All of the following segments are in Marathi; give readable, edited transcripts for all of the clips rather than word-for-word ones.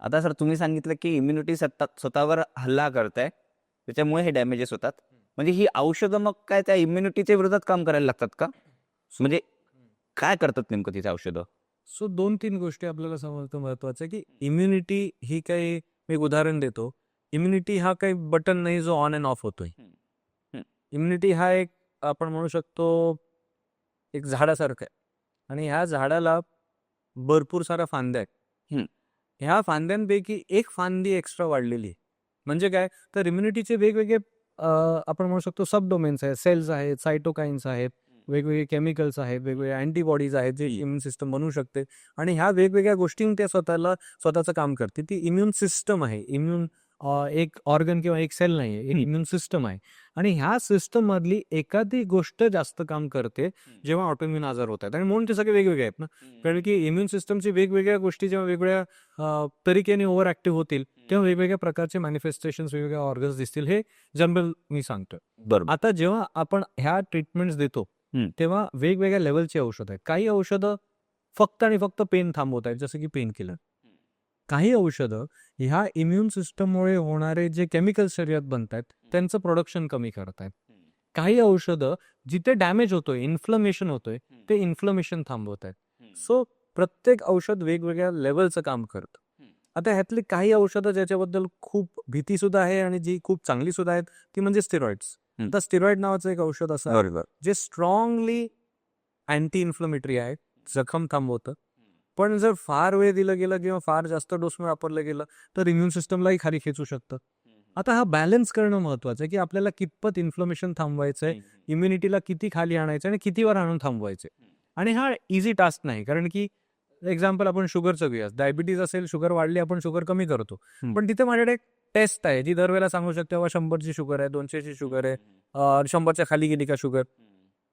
आता सर तुम्ही सांगितलं की इम्युनिटी स्वतःवर हल्ला करताय, त्याच्यामुळे हे डॅमेजेस होतात. म्हणजे ही औषधं मग काय त्या इम्युनिटीच्या विरोधात काम करायला लागतात का? म्हणजे काय करतात नेमकं तिथे औषधं? सो 2-3 गोष्टी आपल्याला समजणं महत्त्वाचं आहे, की इम्युनिटी ही काही मी एक उदाहरण देतो. इम्युनिटी हा काही बटन नाही जो ऑन अँड ऑफ होतोय. इम्युनिटी हा एक आपण म्हणू शकतो एक झाडासारखं आहे आणि ह्या झाडाला भरपूर साऱ्या फांद्या आहेत. ह्या फांद्यांपैकी एक फांदी एक्स्ट्रा वाढलेली आहे. म्हणजे काय तर इम्युनिटीचे वेगवेगळे आपण म्हणू शकतो सब डोमेन्स आहेत, सेल्स आहेत, सायटोकाइन्स आहेत, वेगवेगळे केमिकल्स आहेत, वेगवेगळे अँटीबॉडीज आहेत जे इम्युन सिस्टम बनवू शकते आणि ह्या वेगवेगळ्या गोष्टी ते स्वतःचं काम करते. ती इम्युन सिस्टम आहे. इम्युन एक ऑर्गन किंवा एक सेल नाही आहे, एक इम्युन सिस्टम आहे आणि ह्या सिस्टम मधली एखादी गोष्ट जास्त काम करते जेव्हा ऑटोइम्युन आजार होत आहेत आणि म्हणून ते सगळे वेगवेगळे आहेत ना. कारण की इम्युन सिस्टमची वेगवेगळ्या गोष्टी जेव्हा वेगवेगळ्या तरीकेने ओव्हर ऍक्टिव्ह होतील तेव्हा वेगवेगळ्या प्रकारचे मॅनिफेस्टेशन्स वेगवेगळ्या ऑर्गन्स दिसतील. हे जनरल मी सांगतोय. बरोबर. आता जेव्हा आपण ह्या ट्रीटमेंट्स देतो तेव्हा वेगवेगळ्या लेवलची औषधं आहेत. काही औषधं फक्त आणि फक्त पेन थांबवत आहेत, जसं की पेन किलर. काही औषधं ह्या इम्युन सिस्टममुळे होणारे जे केमिकल शरीरात बनतात त्यांचं प्रोडक्शन कमी करतात. काही औषधं जिथे डॅमेज होतोय, इन्फ्लमेशन होतोय, ते इन्फ्लमेशन थांबवत आहेत. सो प्रत्येक औषध वेगवेगळ्या लेवलचं काम करतं. आता ह्यातली काही औषधं ज्याच्याबद्दल खूप भीती सुद्धा आहे आणि जी खूप चांगली सुद्धा आहेत ती म्हणजे स्टेरॉइड्स. आता स्टेरॉइड नावाचं एक औषध असं आहे बरोबर. जे स्ट्रॉंगली अँटी इन्फ्लमेटरी आहे, जखम थांबवतं. पण जर फार वेळ दिलं गेलं किंवा फार जास्त डोसमध्ये वापरलं गेलं तर इम्युन सिस्टमलाही खाली खेचू शकतं. आता हा बॅलन्स करणं महत्वाचं आहे की आपल्याला कितपत इन्फ्लमेशन थांबवायचंय, इम्युनिटीला किती खाली आणायचं आणि किती वर आणून थांबवायचे. आणि हा इझी टास्क नाही, कारण की एक्झाम्पल आपण शुगरचं घेऊया. डायबिटीज असेल, शुगर वाढली, आपण शुगर कमी करतो. पण तिथे माझ्याकडे एक टेस्ट आहे जी दरवेळेला सांगू शकते बाबा 100ची शुगर आहे, 200ची शुगर आहे, 100च्या खाली गेली का शुगर.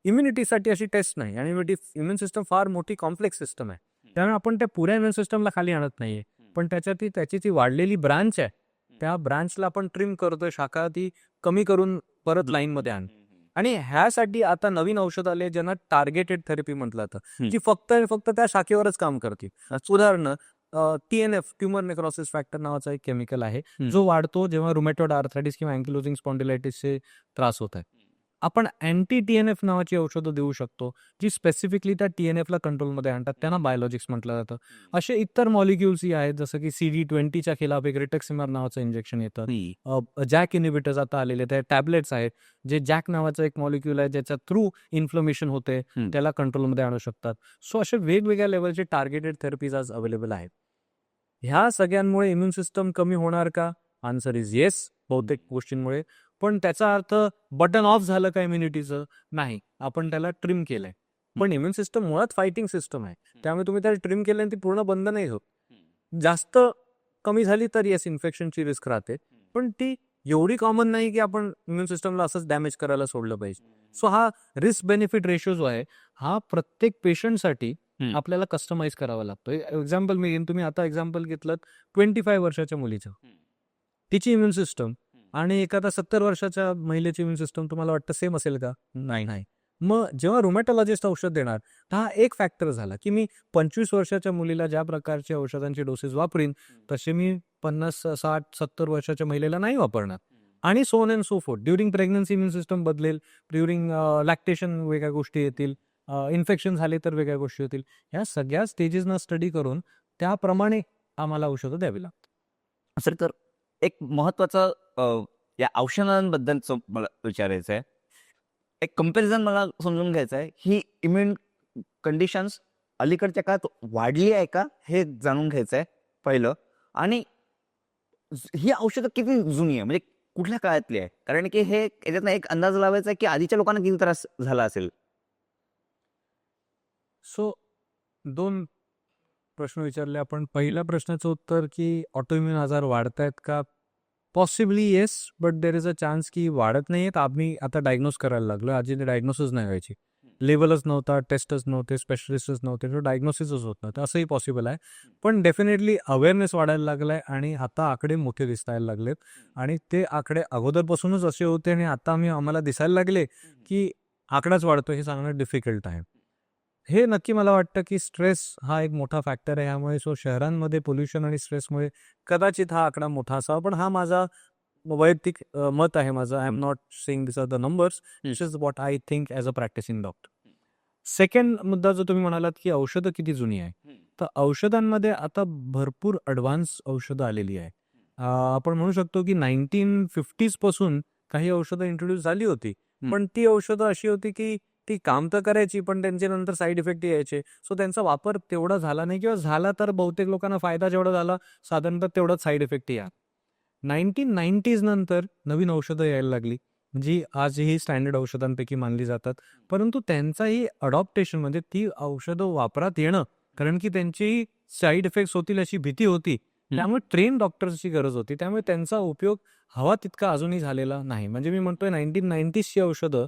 इम्युनिटीसाठी अशी टेस्ट नाही आणि इम्युन सिस्टम फार मोठी कॉम्प्लेक्स सिस्टम आहे. त्यामुळे आपण त्या पुऱ्या इम्युन सिस्टमला खाली आणत नाहीये, पण त्याची जी वाढलेली ब्रांच आहे त्या ब्रांचला आपण ट्रिम करतोय, शाखा ती कमी करून परत लाईनमध्ये आण. आणि ह्यासाठी आता नवीन औषध आले ज्यांना टार्गेटेड थेरपी म्हटलं जातं, जी फक्त आणि फक्त त्या शाखेवरच काम करतील. उदाहरण TNF ट्युमर नेक्रोसिस फॅक्टर नावाचा एक केमिकल आहे जो वाढतो जेव्हा रुमॅटॉइड आर्थरायटिस किंवा अँकिलोजिंग स्पॉन्डिलायटिसचे त्रास होत आहेत. आपण अँटी TNF नावाची औषधं देऊ शकतो जी स्पेसिफिकली त्या TNFला कंट्रोलमध्ये आणतात. त्यांना बायोलॉजिक्स म्हटलं जातं. असे इतर मॉलिक्युल्स आहेत जसं की CD20च्या खिलाफ एक रिटक्सिमार नावाचं इंजेक्शन येतं. जॅक इनिबिटर्स आता आलेले आहेत, टॅबलेट्स आहेत जे जॅक नावाचं एक मॉलिक्युल आहे ज्याच्या थ्रू इन्फ्लमेशन होते, त्याला कंट्रोलमध्ये आणू शकतात. सो असे वेगवेगळ्या लेवलचे टार्गेटेड थेरपीज आज अवेलेबल आहेत. ह्या सगळ्यांमुळे इम्युन सिस्टम कमी होणार का? आन्सर इज येस, बहुतेक गोष्टींमुळे. पण त्याचा अर्थ बटन ऑफ झालं का इम्युनिटीचं? नाही, आपण त्याला ट्रिम केलंय. पण इम्युन सिस्टम मुळात फायटिंग सिस्टम आहे, त्यामुळे तुम्ही त्याला ट्रिम केलं ती पूर्ण बंद नाही होत. जास्त कमी झाली तर येस इन्फेक्शनची रिस्क राहते, पण ती एवढी कॉमन नाही की आपण इम्युन सिस्टमला असंच डॅमेज करायला सोडलं पाहिजे. सो हा रिस्क बेनिफिट रेशो जो आहे हा प्रत्येक पेशंटसाठी आपल्याला कस्टमाइज करावा लागतो. एक्झाम्पल मी घेईन, तुम्ही आता एक्झाम्पल घेतलं 25 वर्षाच्या मुलीचं, तिची इम्युन सिस्टम आणि एखादा 70 वर्षाच्या महिलेची इम्युन सिस्टम तुम्हाला वाटतं सेम असेल का? नाही. मग जेव्हा रुमॅटॉलॉजिस्ट औषध देणार तर हा एक फॅक्टर झाला की मी 25 वर्षाच्या मुलीला ज्या प्रकारच्या औषधांचे डोसेस वापरीन तसे मी 50, 60, 70 वर्षाच्या महिलेला नाही वापरणार. आणि so on and so fourth. During pregnancy immune system बदलेल, ड्युरिंग लॅक्टेशन वेगळ्या गोष्टी येतील, इन्फेक्शन झाले तर वेगळ्या गोष्टी होतील. ह्या सगळ्या स्टेजेसना स्टडी करून त्याप्रमाणे आम्हाला औषधं द्यावी लागतात. सर तर एक महत्वाचं या औषधांबद्दलचं मला विचारायचं आहे. एक कंपॅरिझन मला समजून घ्यायचं आहे. ही इम्युन कंडिशन्स अलीकडच्या काळात वाढली आहे का हे जाणून घ्यायचं आहे पहिलं. आणि ही औषधं किती जुनी आहे, म्हणजे कुठल्या काळातली आहे? कारण की हे याच्यातनं एक अंदाज लावायचा आहे की आधीच्या लोकांना किती त्रास झाला असेल. सो 2 प्रश्न विचारले आपण. पहिल्या प्रश्नाचं उत्तर की ऑटोइम्युन आजार वाढतायत का? Possibly yes, but there is a chance की वाढत नाहीयेत. आम्ही आता डायग्नोज करायला लागलो. आधी ते डायग्नोसिस नाही व्हायची, लेवलच नव्हता, टेस्टच नव्हते, स्पेशलिस्टच नव्हते, तर डायग्नोसिसच होत नव्हतं. असंही पॉसिबल आहे. पण डेफिनेटली अवेअरनेस वाढायला लागलाय आणि आता आकडे मोठे दिसायला लागलेत आणि ते आकडे अगोदरपासूनच असे होते आणि आता आम्हाला दिसायला लागले की आकडाच वाढतो हे सांगणं डिफिकल्ट आहे. हे नक्की मला वाटतं की स्ट्रेस हा एक मोठा फॅक्टर आहे यामुळे. सो शहरांमध्ये पोल्युशन आणि स्ट्रेसमुळे कदाचित हा आकडा मोठा असावा, पण हा माझा वैयक्तिक मत आहे माझं. I am not saying this are the numbers, this is what I think as a practising doctor. Second मुद्दा जो तुम्ही म्हणालात की औषधं किती जुनी आहे, तर औषधांमध्ये आता भरपूर ॲडव्हान्स औषधं आलेली आहे. आपण म्हणू शकतो की 1950s पासून काही औषधं इंट्रोड्यूस झाली होती, पण ती औषधं अशी होती की ती काम तर करायची, पण त्यांचे नंतर साईड इफेक्ट यायचे. सो त्यांचा वापर तेवढा झाला नाही, किंवा झाला तर बहुतेक लोकांना फायदा जेवढा झाला साधारणतः तेवढाच साईड इफेक्ट या. 1990s नंतर नवीन औषधं यायला लागली, जी आजही स्टँडर्ड औषधांपैकी मानली जातात. परंतु त्यांचाही अडॉप्टेशन, म्हणजे ती औषधं वापरात येणं, कारण की त्यांचेही साईड इफेक्ट्स होतील अशी भीती होती. त्यामुळे ट्रेन डॉक्टर्सची गरज होती. त्यामुळे त्यांचा उपयोग हवा तितका अजूनही झालेला नाही. म्हणजे मी म्हणतोय 1990sची औषधं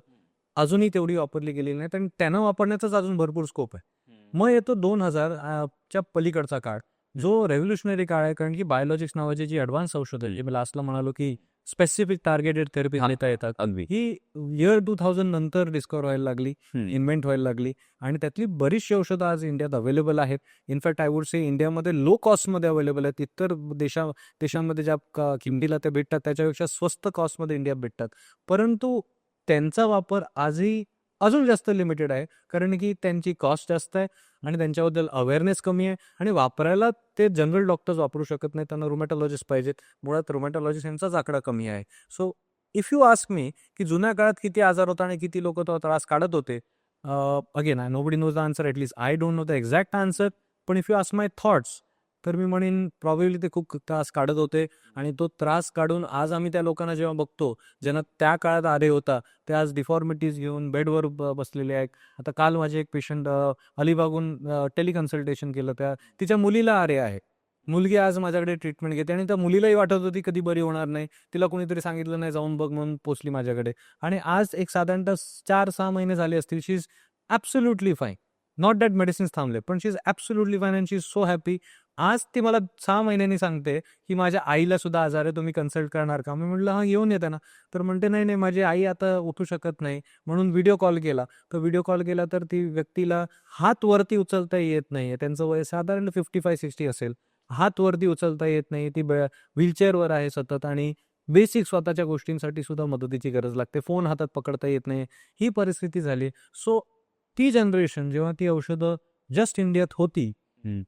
अजूनही तेवढी वापरली गेलेली नाहीत आणि त्यांना वापरण्याचाच अजून भरपूर स्कोप आहे. मग येतो 2000 च्या पलीकडचा काळ, जो रेव्होल्युशनरी काळ आहे. कारण की बायोलॉजिक्स नावाची जी ॲडव्हान्स औषधं आहे, जे मी लास्टला म्हणालो की स्पेसिफिक टार्गेटेड थेरपी देता येतात, अगदी. ही इयर 2000 नंतर डिस्कवर व्हायला लागली, इन्व्हेंट व्हायला लागली. आणि त्यातली बरीचशी औषधं आज इंडियात अवेलेबल आहेत. इनफॅक्ट आय वुड से इंडियामध्ये लो कॉस्टमध्ये अवेलेबल आहेत. इतर देशांमध्ये ज्या किमतीला ते भेटतात त्याच्यापेक्षा स्वस्त कॉस्टमध्ये इंडियात भेटतात. परंतु त्यांचा वापर आजही अजून जास्त लिमिटेड आहे, कारण की त्यांची कॉस्ट जास्त आहे आणि त्यांच्याबद्दल अवेअरनेस कमी आहे आणि वापरायला ते जनरल डॉक्टर्स वापरू शकत नाही, त्यांना रुमॅटॉलॉजिस्ट पाहिजेत. मुळात रुमॅटॉलॉजिस्ट यांचाच आकडा कमी आहे. So if you ask me की जुन्या काळात किती आजार होता आणि किती लोक तो त्रास काढत होते, again nobody knows the answer, at least I don't know the exact answer. पण if you ask my thoughts, तर मी म्हणेन प्रॉबेबली ते खूप त्रास काढत होते. आणि तो त्रास काढून आज आम्ही त्या लोकांना जेव्हा बघतो, ज्यांना त्या काळात आरे होता, ते आज डिफॉर्मिटीज घेऊन बेडवर बसलेले आहेत. आता काल माझे एक पेशंट अलिबागहून टेलिकन्सल्टेशन केलं, तिच्या मुलीला आरे आहे. मुलगी आज माझ्याकडे ट्रीटमेंट घेते आणि त्या मुलीलाही वाटत होती कधी बरी होणार नाही. तिला कोणीतरी सांगितलं नाही, जाऊन बघ म्हणून पोचली माझ्याकडे. आणि आज एक साधारणतः 4-6 महिने झाले असतील, she is absolutely fine. Not that medicines थांबले, पण she is absolutely fine and she is so happy. आज ती मला 6 महिन्यांनी सांगते की माझ्या आईला सुद्धा आजार आहे, तुम्ही कन्सल्ट करणार का? मी म्हटलं हां, येऊन येते ना. तर म्हणते नाही नाही, माझी आई आता उठू शकत नाही, म्हणून व्हिडिओ कॉल केला. तर व्हिडिओ कॉल केला तर ती व्यक्तीला हात वरती उचलता येत नाहीये. त्यांचं वय साधारण 55-60 असेल. हात वरती उचलता येत नाही. ती व्हीलचेअरवर आहे सतत आणि बेसिक स्वतःच्या गोष्टींसाठी सुद्धा मदतीची गरज लागते. फोन हातात पकडता येत नाही. ही परिस्थिती झाली. सो ती जनरेशन जेव्हा ती औषधं जस्ट इंडियात होती,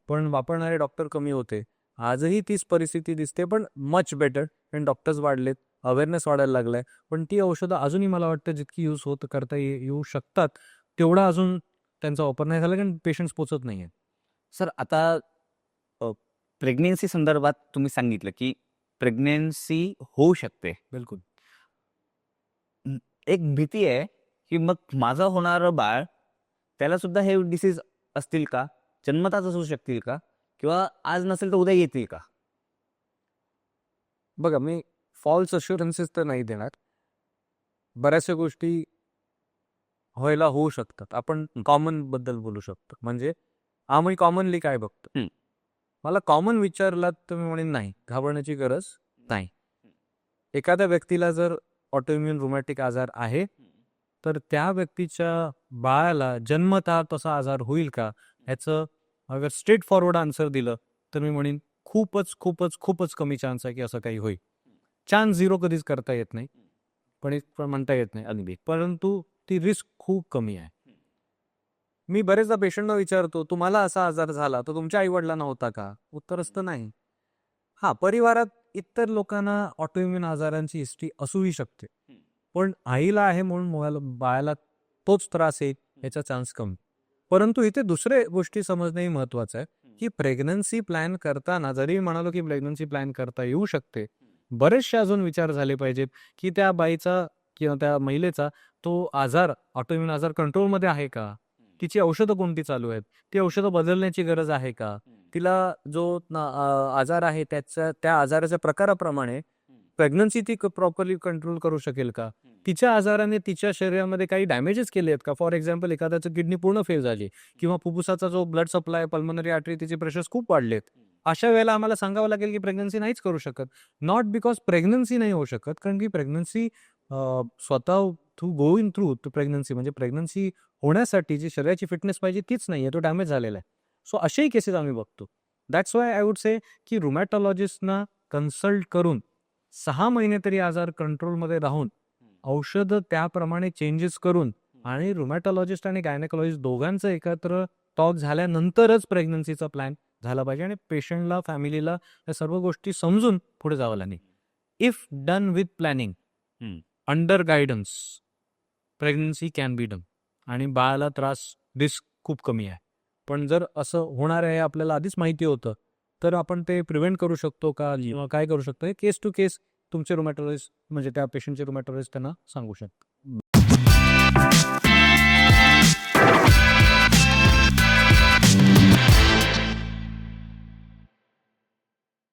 पण वापरणारे डॉक्टर कमी होते. आजही तीच परिस्थिती दिसते, पण मच बेटर. कारण डॉक्टर्स वाढलेत, अवेअरनेस वाढायला लागलाय. पण ती औषधं अजूनही मला वाटतं जितकी यूज करता येऊ शकतात, तेवढा अजून त्यांचा वापर नाही झाला, कारण पेशंट्स पोचत नाहीये. सर, आता प्रेग्नेन्सी संदर्भात तुम्ही सांगितलं की प्रेग्नेन्सी होऊ शकते. बिलकुल. एक भीती आहे की मग माझं होणारं बाळ, त्याला सुद्धा हे डिसीज असतील का? जन्मताच असू शकतील का? किंवा आज नसेल तर उद्या येतील का? बघा, मी फॉल्स अश्युरन्सेस तर नाही देणार. बऱ्याचशा गोष्टी व्हायला होऊ शकतात. आपण कॉमन बद्दल बोलू शकतो. म्हणजे आम्ही कॉमनली काय बघतो, मला कॉमन विचारलात तर मी म्हणेन नाही, घाबरण्याची गरज नाही. एखाद्या व्यक्तीला जर ऑटोइम्युन रुमॅटिक आजार आहे, तर त्या व्यक्तीच्या बाळाला जन्मतः तसा आजार होईल का, ह्याचं अगर स्ट्रेट फॉरवर्ड आन्सर दिलं तर मी म्हणेन खूपच खूपच खूपच कमी चान्स आहे की असं काही होईल. चान्स झिरो कधीच करता येत नाही, पण म्हणता येत नाही अगदी, परंतु ती रिस्क खूप कमी आहे. मी बरेचदा पेशंटला विचारतो, तुम्हाला असा आजार झाला तर तुमच्या आईवडिलांना होता का? उत्तर असतं नाही. हां, परिवारात इतर लोकांना ऑटोइम्युन आजारांची हिस्ट्री असूही शकते, पण आईला आहे म्हणून बाळाला तोच त्रास येईल याचा चान्स कमी. परंतु इथे दुसरे गोष्टी समजणंही महत्वाचं आहे की प्रेग्नन्सी प्लॅन करताना, जरी मी म्हणालो की प्रेग्नन्सी प्लॅन करता येऊ शकते, बरेचसे अजून विचार झाले पाहिजेत की त्या बाईचा किंवा त्या महिलेचा तो आजार, ऑटोइम्युन आजार कंट्रोलमध्ये आहे का? तिची औषधं कोणती चालू आहेत? ती औषधं बदलण्याची गरज आहे का? तिला जो आजार आहे त्या आजाराच्या प्रकाराप्रमाणे प्रेग्नन्सी ती प्रॉपरली कंट्रोल करू शकेल का? तिच्या आजाराने तिच्या शरीरामध्ये काही डॅमेजेस केले आहेत का? फॉर एक्झाम्पल, एखाद्याची किडनी पूर्ण फेल झाली किंवा फुफ्फुसाचा जो ब्लड सप्लाय, पल्मनरी आर्टरी, तिचे प्रेशर्स खूप वाढलेत. अशा वेळेला आम्हाला सांगावं लागेल की प्रेग्नन्सी नाहीच करू शकत. नॉट बिकॉज प्रेग्नन्सी नाही होऊ शकत, कारण की प्रेग्नन्सी स्वतः गोईंग थ्रू प्रेग्नन्सी, म्हणजे प्रेग्नन्सी होण्यासाठी जी शरीराची फिटनेस पाहिजे तीच नाही आहे, तो डॅमेज झालेला आहे. सो अशाही केसेस आम्ही बघतो. That's why I would say की रुमॅटॉलॉजिस्टना कन्सल्ट करून 6 महिने तरी आजार कंट्रोलमध्ये राहून औषधं त्याप्रमाणे चेंजेस करून आणि रुमॅटॉलॉजिस्ट आणि गायनेकॉलॉजिस्ट दोघांचं एकत्र टॉक झाल्यानंतरच प्रेग्नन्सीचा प्लॅन झाला पाहिजे आणि पेशंटला, फॅमिलीला या सर्व गोष्टी समजून पुढे जावं लागेल. If done with planning under guidance pregnancy can be done आणि बाळाला त्रास रिस्क खूप कमी आहे. पण जर असं होणार आहे आपल्याला आधीच माहिती होतं तर आपण ते प्रिव्हेंट करू शकतो का किंवा काय करू शकतो हे केस टू केस तुमचे रुमॅटॉलॉजिस्ट म्हणजे त्या पेशंटचे रुमॅटॉलॉजिस्ट त्यांना सांगू शकतो.